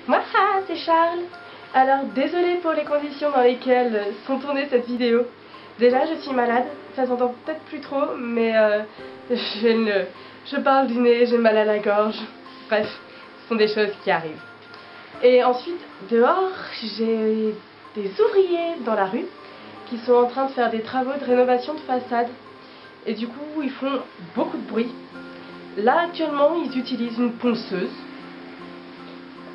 Moi, c'est Charles. Alors, désolée pour les conditions dans lesquelles sont tournées cette vidéo. Déjà, je suis malade, ça s'entend peut-être plus trop, mais je parle du nez, j'ai mal à la gorge. Bref, ce sont des choses qui arrivent. Et ensuite, dehors, j'ai des ouvriers dans la rue qui sont en train de faire des travaux de rénovation de façade. Et du coup, ils font beaucoup de bruit. Là, actuellement, ils utilisent une ponceuse.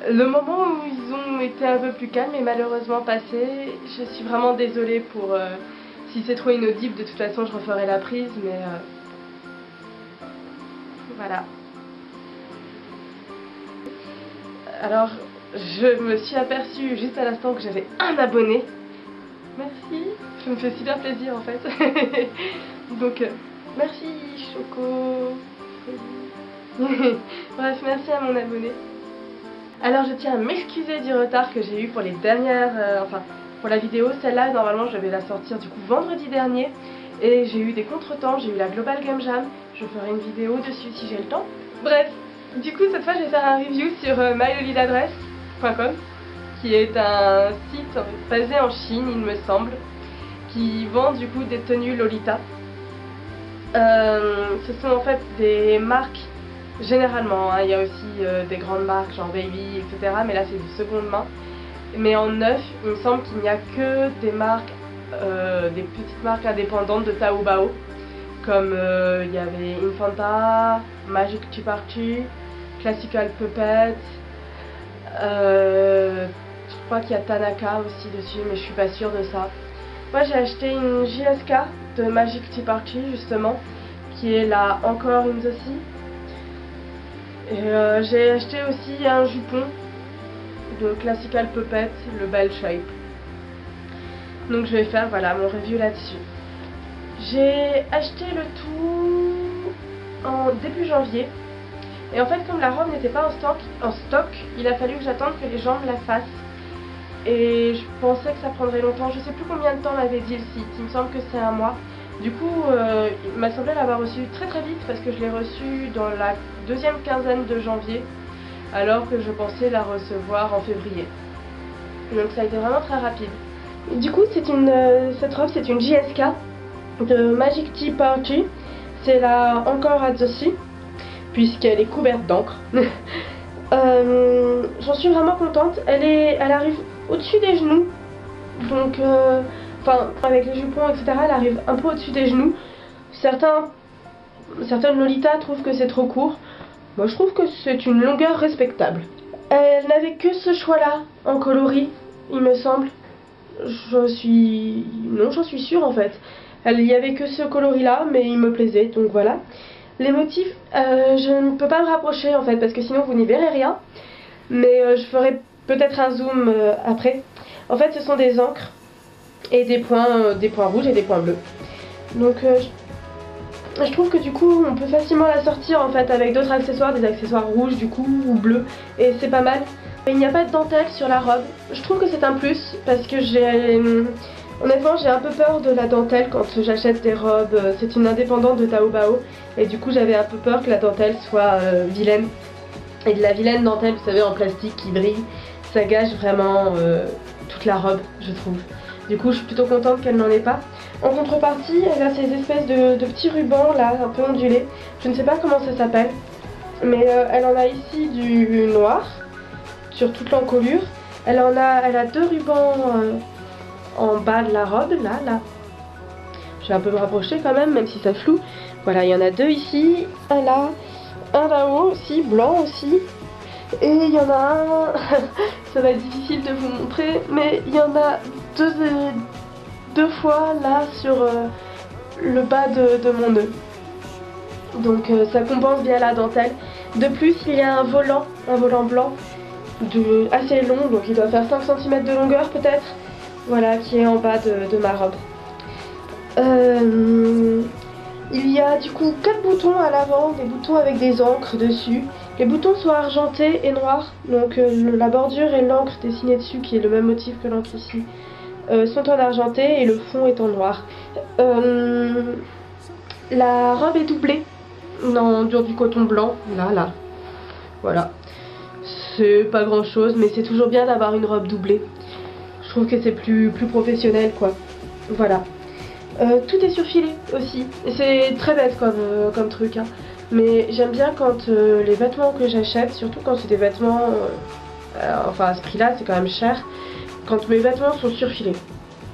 Le moment où ils ont été un peu plus calmes est malheureusement passé. Je suis vraiment désolée pour... si c'est trop inaudible, de toute façon, je referai la prise, mais... voilà. Alors, je me suis aperçue juste à l'instant que j'avais un abonné. Merci, ça me fait super plaisir en fait. Donc, merci Choco. Bref, merci à mon abonné. Alors, je tiens à m'excuser du retard que j'ai eu pour les dernières... pour la vidéo. Celle-là, normalement, je vais la sortir du coup vendredi dernier. Et j'ai eu des contretemps, j'ai eu la Global Game Jam. Je ferai une vidéo dessus si j'ai le temps. Bref, du coup, cette fois, je vais faire un review sur myloliladress.com, qui est un site basé en Chine, il me semble, qui vend du coup des tenues Lolita. Ce sont en fait des marques, généralement, hein, il y a aussi des grandes marques genre Baby, etc. Mais là c'est de seconde main. Mais en neuf, il me semble qu'il n'y a que des marques, des petites marques indépendantes de Taobao, comme il y avait Infanta, Magic Tea Party, Classical Puppet, je crois qu'il y a Tanaka aussi dessus, mais je suis pas sûre de ça. Moi j'ai acheté une JSK de Magic Tea Party justement, qui est la Encore in the Sea. Et j'ai acheté aussi un jupon de Classical Puppet, le Bell Shape. Donc je vais faire voilà mon review là-dessus. J'ai acheté le tout en début janvier. Et en fait, comme la robe n'était pas en stock, il a fallu que j'attende que les gens me la fassent. Et je pensais que ça prendrait longtemps. Je sais plus combien de temps m'avait dit le site. Il me semble que c'est un mois. Du coup, il m'a semblé l'avoir reçu très très vite parce que je l'ai reçu dans la deuxième quinzaine de janvier, alors que je pensais la recevoir en février. Donc ça a été vraiment très rapide. Du coup, cette robe, c'est une JSK de Magic Tea Party. C'est la Encore at the Sea, puisqu'elle est couverte d'encre. J'en suis vraiment contente. Elle arrive au-dessus des genoux. Donc, avec les jupons, etc., elle arrive un peu au-dessus des genoux. Certaines Lolita trouvent que c'est trop court. Moi, je trouve que c'est une longueur respectable. Elle n'avait que ce choix-là en coloris, il me semble. J'en suis sûre en fait. Il n'y avait que ce coloris-là, mais il me plaisait, donc voilà. Les motifs, je ne peux pas me rapprocher en fait, parce que sinon vous n'y verrez rien. Mais je ferai peut-être un zoom après. En fait, ce sont des encres et des points rouges et des points bleus. Donc je trouve que du coup on peut facilement la sortir en fait avec d'autres accessoires, des accessoires rouges du coup ou bleus, et c'est pas mal. Il n'y a pas de dentelle sur la robe. Je trouve que c'est un plus parce que honnêtement j'ai un peu peur de la dentelle quand j'achète des robes. C'est une indépendante de Taobao et du coup j'avais un peu peur que la dentelle soit vilaine. Et de la vilaine dentelle, vous savez, en plastique qui brille, ça gâche vraiment toute la robe, je trouve. Du coup je suis plutôt contente qu'elle n'en ait pas. En contrepartie, elle a ces espèces de petits rubans là, un peu ondulés. Je ne sais pas comment ça s'appelle, mais elle en a ici du noir sur toute l'encolure. Elle a deux rubans en bas de la robe, là. Je vais un peu me rapprocher quand même si ça floue. Voilà, il y en a deux ici, un là, un là-haut aussi, blanc aussi. Et il y en a un, ça va être difficile de vous montrer, mais il y en a deux fois là sur le bas de mon nœud. Donc ça compense bien la dentelle. De plus, il y a un volant blanc assez long, donc il doit faire 5 cm de longueur peut-être. Voilà, qui est en bas de ma robe. Il y a du coup 4 boutons à l'avant, des boutons avec des encres dessus. Les boutons sont argentés et noirs, donc la bordure et l'encre dessinée dessus, qui est le même motif que l'encre ici, sont en argenté et le fond est en noir. La robe est doublée du coton blanc, là. Voilà. c'est pas grand chose, mais c'est toujours bien d'avoir une robe doublée. Je trouve que c'est plus professionnel quoi. Voilà. Tout est surfilé aussi. C'est très bête comme truc. Hein. Mais j'aime bien quand les vêtements que j'achète, surtout quand c'est des vêtements... enfin à ce prix-là, c'est quand même cher. Quand mes vêtements sont surfilés.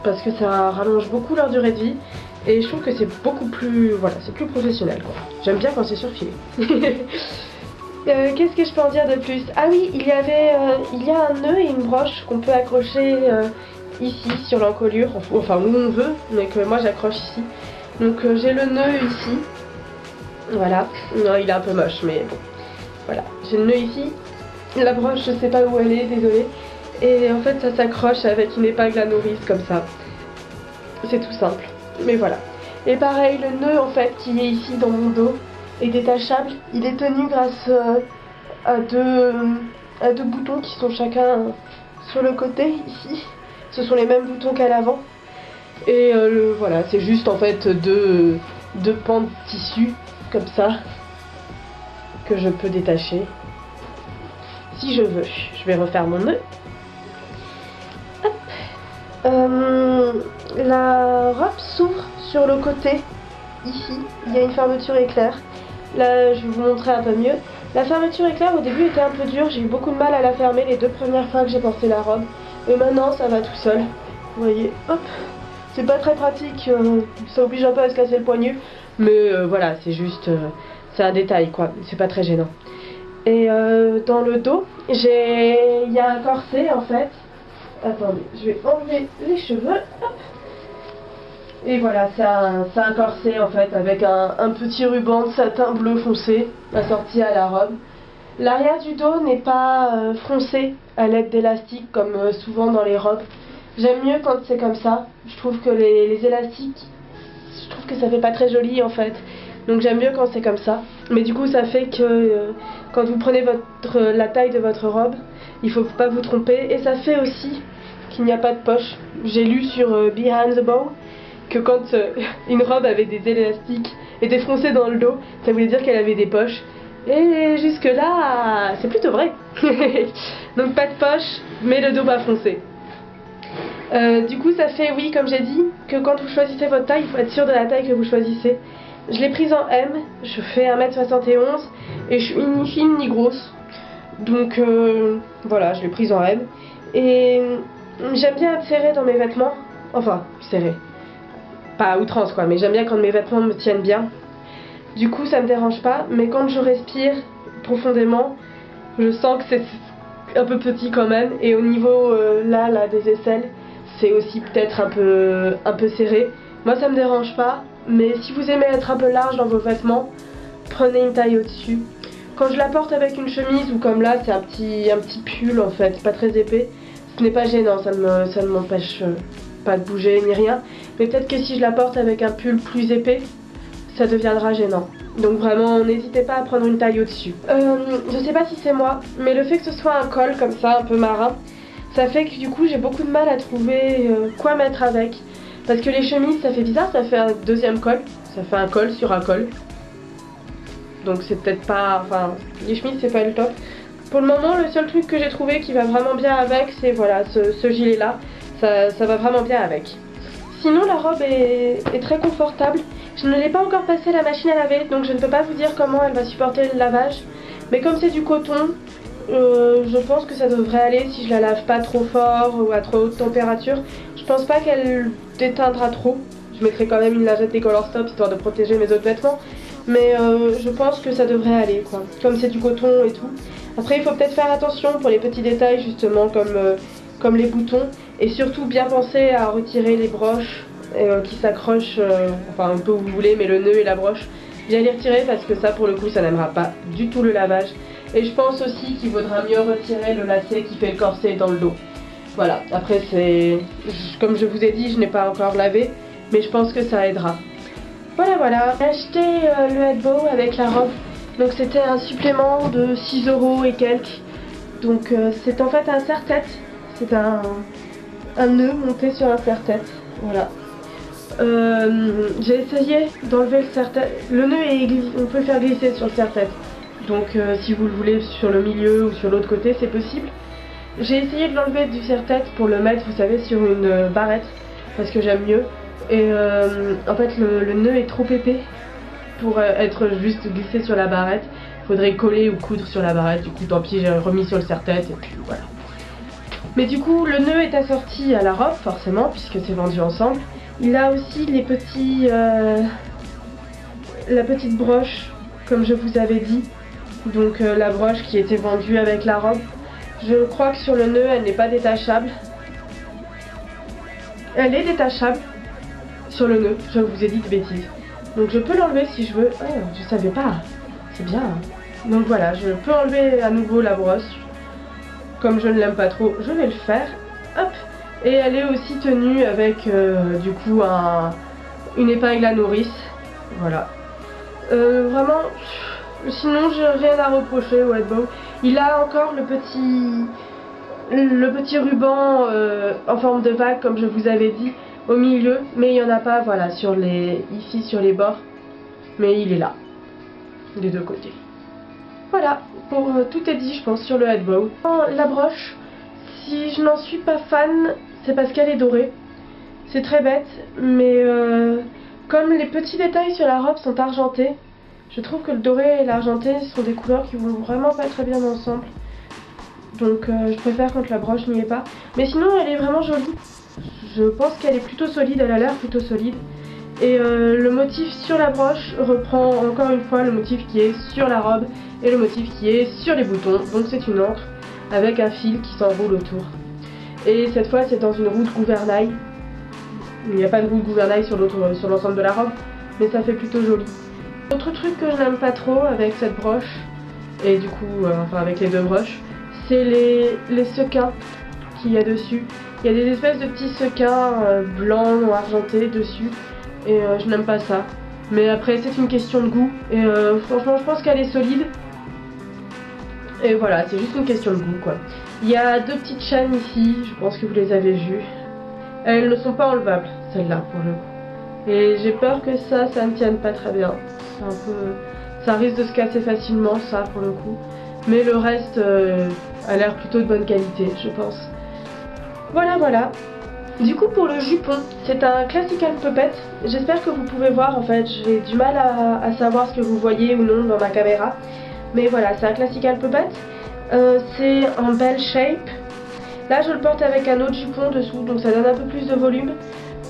Parce que ça rallonge beaucoup leur durée de vie. Et je trouve que c'est beaucoup plus... Voilà, c'est plus professionnel quoi. J'aime bien quand c'est surfilé. Qu'est-ce que je peux en dire de plus? Ah oui, il y a un nœud et une broche qu'on peut accrocher ici sur l'encolure, enfin où on veut, mais que moi j'accroche ici. Donc j'ai le nœud ici, voilà. Non, il est un peu moche, mais bon, voilà. J'ai le nœud ici, la broche je sais pas où elle est, désolée. Et en fait ça s'accroche avec une épingle à nourrice comme ça. C'est tout simple, mais voilà. Et pareil, le nœud en fait qui est ici dans mon dos est détachable. Il est tenu grâce à deux boutons qui sont chacun sur le côté ici. Ce sont les mêmes boutons qu'à l'avant. Et voilà, c'est juste en fait deux pans de tissu comme ça que je peux détacher si je veux. Je vais refaire mon nœud. Hop. La robe s'ouvre sur le côté ici. Il y a une fermeture éclair. Là, je vais vous montrer un peu mieux. La fermeture éclair au début était un peu dure. J'ai eu beaucoup de mal à la fermer les 2 premières fois que j'ai porté la robe. Et maintenant ça va tout seul. Vous voyez, hop. C'est pas très pratique, ça oblige un peu à se casser le poignet. Mais voilà, c'est juste, c'est un détail quoi, c'est pas très gênant. Et dans le dos, il y a un corset en fait. Attendez, je vais enlever les cheveux. Hop. Et voilà, c'est un corset en fait avec un petit ruban de satin bleu foncé assorti à la robe. L'arrière du dos n'est pas froncé à l'aide d'élastiques comme souvent dans les robes. J'aime mieux quand c'est comme ça. Je trouve que les élastiques, je trouve que ça fait pas très joli en fait. Donc j'aime mieux quand c'est comme ça. Mais du coup ça fait que quand vous prenez la taille de votre robe, il faut pas vous tromper. Et ça fait aussi qu'il n'y a pas de poche. J'ai lu sur Behind the Bow que quand une robe avait des élastiques et était froncée dans le dos, ça voulait dire qu'elle avait des poches. Et jusque là, c'est plutôt vrai. Donc pas de poche, mais le dos pas foncé. Du coup ça fait, oui, comme j'ai dit, que quand vous choisissez votre taille, il faut être sûr de la taille que vous choisissez. Je l'ai prise en M, je fais 1m71 et je suis ni fine ni grosse. Donc voilà, je l'ai prise en M. Et j'aime bien être serrée dans mes vêtements. Enfin, serrée. Pas à outrance quoi, mais j'aime bien quand mes vêtements me tiennent bien. Du coup ça me dérange pas, mais quand je respire profondément, je sens que c'est un peu petit quand même. Et au niveau là des aisselles, c'est aussi peut-être un peu serré. Moi ça me dérange pas, mais si vous aimez être un peu large dans vos vêtements, prenez une taille au-dessus. Quand je la porte avec une chemise ou comme là c'est un petit pull en fait, pas très épais, ce n'est pas gênant, ça ne m'empêche pas de bouger ni rien. Mais peut-être que si je la porte avec un pull plus épais, ça deviendra gênant. Donc vraiment n'hésitez pas à prendre une taille au-dessus. Je sais pas si c'est moi, mais le fait que ce soit un col comme ça, un peu marin, ça fait que du coup j'ai beaucoup de mal à trouver quoi mettre avec. Parce que les chemises ça fait bizarre, ça fait un deuxième col, ça fait un col sur un col. Donc c'est peut-être pas, enfin les chemises c'est pas le top. Pour le moment le seul truc que j'ai trouvé qui va vraiment bien avec c'est voilà ce gilet là, ça va vraiment bien avec. Sinon la robe est très confortable. Je ne l'ai pas encore passé à la machine à laver, donc je ne peux pas vous dire comment elle va supporter le lavage. Mais comme c'est du coton, je pense que ça devrait aller si je la lave pas trop fort ou à trop haute température. Je pense pas qu'elle déteindra trop. Je mettrai quand même une lingette Color Stop histoire de protéger mes autres vêtements. Mais je pense que ça devrait aller quoi, comme c'est du coton et tout. Après il faut peut-être faire attention pour les petits détails justement comme les boutons. Et surtout bien penser à retirer les broches qui s'accrochent, enfin un peu où vous voulez, mais le nœud et la broche, bien les retirer parce que ça pour le coup ça n'aimera pas du tout le lavage. Et je pense aussi qu'il vaudra mieux retirer le lacet qui fait le corset dans le dos. Voilà, après c'est, comme je vous ai dit, je n'ai pas encore lavé, mais je pense que ça aidera. Voilà. J'ai acheté le headbow avec la robe, donc c'était un supplément de 6 € et quelques. Donc c'est en fait un serre-tête, c'est un nœud monté sur un serre-tête, voilà. J'ai essayé d'enlever le serre-tête, le nœud est on peut le faire glisser sur le serre-tête. Donc si vous le voulez sur le milieu ou sur l'autre côté, c'est possible. J'ai essayé de l'enlever du serre-tête pour le mettre, vous savez, sur une barrette, parce que j'aime mieux. Et en fait le nœud est trop épais pour être juste glissé sur la barrette. Faudrait coller ou coudre sur la barrette, du coup tant pis, j'ai remis sur le serre-tête et puis voilà. Mais du coup le nœud est assorti à la robe forcément puisque c'est vendu ensemble. Il a aussi les petits la petite broche comme je vous avais dit. Donc la broche qui était vendue avec la robe. Je crois que sur le nœud elle n'est pas détachable. Elle est détachable sur le nœud, je vous ai dit de bêtises. Donc je peux l'enlever si je veux. Oh, je savais pas. C'est bien. Donc voilà, je peux enlever à nouveau la brosse. Comme je ne l'aime pas trop, je vais le faire. Hop. Et elle est aussi tenue avec du coup une épingle à nourrice. Voilà. Vraiment, sinon j'ai rien à reprocher au Headbow. Il a encore le petit ruban en forme de vague comme je vous avais dit au milieu, mais il n'y en a pas voilà ici sur les bords, mais il est là des deux côtés. Voilà, pour tout est dit je pense sur le Headbow. La broche, si je n'en suis pas fan, c'est parce qu'elle est dorée. C'est très bête, mais comme les petits détails sur la robe sont argentés, je trouve que le doré et l'argenté sont des couleurs qui vont vraiment pas très bien ensemble. Donc je préfère quand la broche n'y est pas. Mais sinon elle est vraiment jolie. Je pense qu'elle est plutôt solide, elle a l'air plutôt solide. Et le motif sur la broche reprend encore une fois le motif qui est sur la robe et le motif qui est sur les boutons. Donc c'est une encre avec un fil qui s'enroule autour. Et cette fois c'est dans une roue de gouvernail. Il n'y a pas de roue de gouvernail sur l'ensemble de la robe, mais ça fait plutôt joli. Autre truc que je n'aime pas trop avec cette broche, et du coup enfin avec les deux broches, c'est les sequins qu'il y a dessus. Il y a des espèces de petits sequins blancs ou argentés dessus. Et je n'aime pas ça. Mais après c'est une question de goût. Et franchement je pense qu'elle est solide. Et voilà, c'est juste une question de goût quoi. Il y a deux petites chaînes ici, je pense que vous les avez vues. Elles ne sont pas enlevables, celles-là pour le coup. Et j'ai peur que ça ne tienne pas très bien. C'est un peu... Ça risque de se casser facilement ça pour le coup. Mais le reste a l'air plutôt de bonne qualité je pense. Voilà. Du coup pour le jupon, c'est un classical puppet. J'espère que vous pouvez voir en fait, j'ai du mal à savoir ce que vous voyez ou non dans ma caméra. Mais voilà, c'est un classical puppet. C'est en bell shape. Là je le porte avec un autre jupon dessous, donc ça donne un peu plus de volume.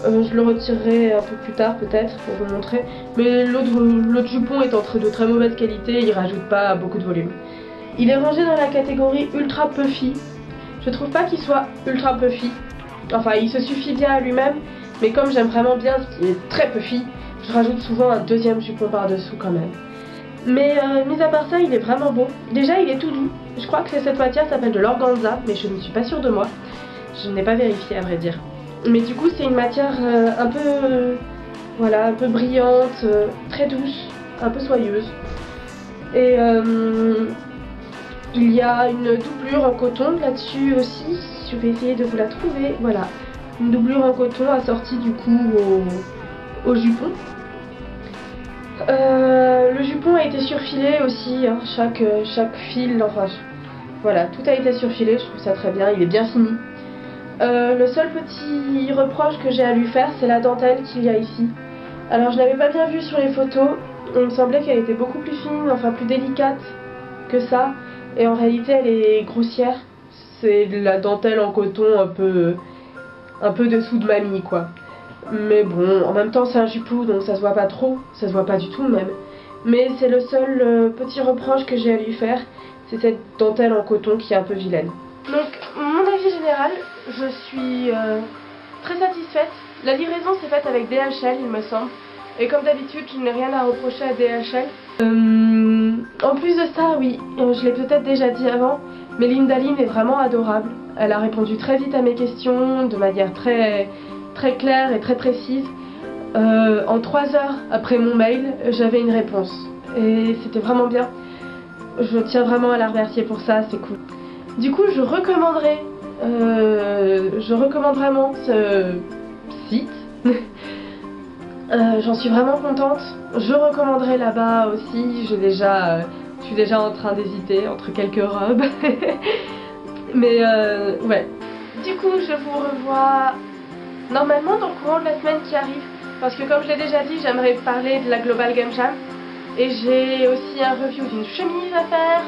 Je le retirerai un peu plus tard peut-être pour vous montrer. Mais l'autre jupon est entre de très mauvaise qualité, il rajoute pas beaucoup de volume. Il est rangé dans la catégorie ultra puffy. Je trouve pas qu'il soit ultra puffy. Enfin, il se suffit bien à lui-même, mais comme j'aime vraiment bien ce qui est très puffy, je rajoute souvent un deuxième jupon par-dessous quand même. Mais mis à part ça, il est vraiment beau. Déjà, il est tout doux. Je crois que cette matière s'appelle de l'organza, mais je ne suis pas sûre de moi. Je n'ai pas vérifié à vrai dire. Mais du coup, c'est une matière un peu brillante, très douce, un peu soyeuse. Et il y a une doublure en coton là-dessus aussi. Je vais essayer de vous la trouver. Voilà, une doublure en coton assortie du coup au jupon. Le jupon a été surfilé aussi, hein, chaque fil, enfin voilà, tout a été surfilé, je trouve ça très bien, il est bien fini. Le seul petit reproche que j'ai à lui faire, c'est la dentelle qu'il y a ici. Alors je l'avais pas bien vue sur les photos, il me semblait qu'elle était beaucoup plus fine, enfin plus délicate que ça, et en réalité elle est grossière. C'est de la dentelle en coton un peu dessous de mamie quoi. Mais bon, en même temps c'est un jupon donc ça se voit pas trop, ça se voit pas du tout même. Mais c'est le seul petit reproche que j'ai à lui faire, c'est cette dentelle en coton qui est un peu vilaine. Donc mon avis général, je suis très satisfaite. La livraison s'est faite avec DHL il me semble. Et comme d'habitude je n'ai rien à reprocher à DHL. En plus de ça, oui, je l'ai peut-être déjà dit avant, mais Linda Lynn est vraiment adorable. Elle a répondu très vite à mes questions, de manière très claire et très précise. En 3 heures après mon mail, j'avais une réponse. Et c'était vraiment bien. Je tiens vraiment à la remercier pour ça, c'est cool. Du coup, je recommande vraiment ce site. J'en suis vraiment contente. Je recommanderai là-bas aussi. J'ai déjà Je suis déjà en train d'hésiter entre quelques robes. Mais ouais. Du coup, je vous revois normalement dans le courant de la semaine qui arrive. Parce que comme je l'ai déjà dit, j'aimerais parler de la Global Game Jam. Et j'ai aussi un review d'une chemise à faire,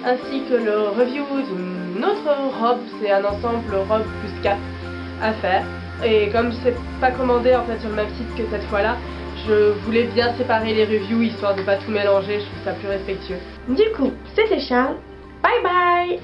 ainsi que le review d'une autre robe, c'est un ensemble robe plus cap à faire. Et comme c'est pas commandé en fait sur le même site que cette fois-là, je voulais bien séparer les reviews histoire de pas tout mélanger, je trouve ça plus respectueux. Du coup, c'était Charles, bye bye!